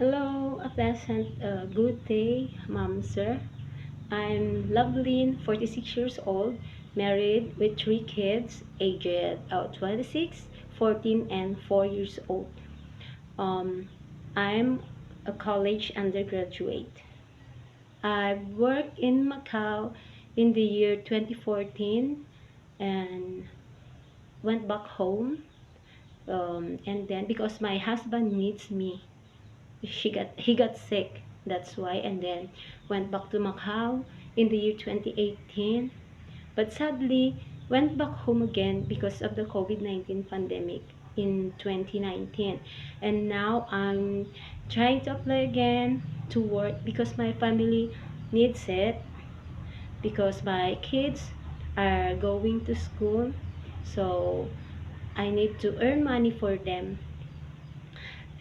Hello, a pleasant good day, Mom, Sir. I'm Loveline, 46 years old, married with three kids, aged 26, 14, and 4 years old. Um, I'm a college undergraduate. I worked in Macau in the year 2014 and went back home. And then because my husband needs me, he got sick, that's why, and then went back to Macau in the year 2018, but sadly went back home again because of the COVID-19 pandemic in 2019. And now I'm trying to apply again to work because my family needs it, because my kids are going to school, so I need to earn money for them.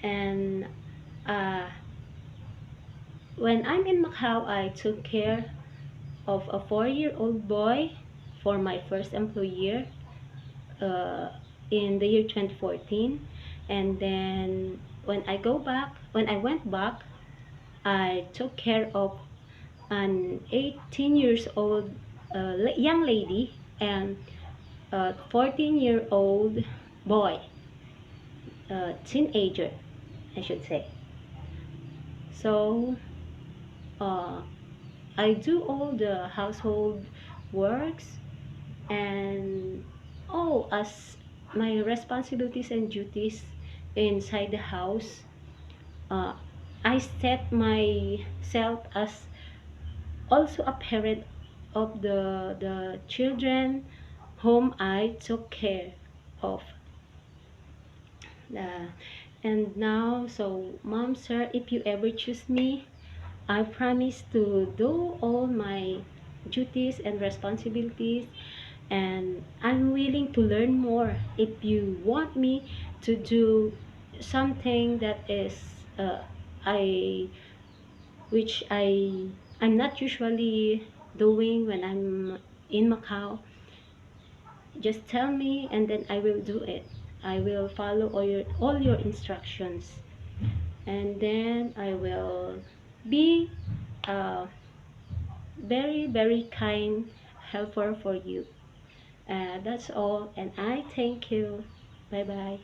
And uh, when I'm in Macau, I took care of a 4-year-old boy for my first employer uh, in the year 2014. And then when I went back, I took care of an 18 years old young lady and a 14-year-old boy, teenager, I should say. So uh, I do all the household works and all as my responsibilities and duties inside the house. uh, I set myself as also a parent of the children whom I took care of. uh, and now, so Mom, Sir, if you ever choose me, I promise to do all my duties and responsibilities, and I'm willing to learn more. If you want me to do something that is I which I'm not usually doing when I'm in Macau, just tell me and then I will do it. I will follow all your instructions, and then I will be uh, very, very kind helper for you. That's all, and I thank you. Bye bye.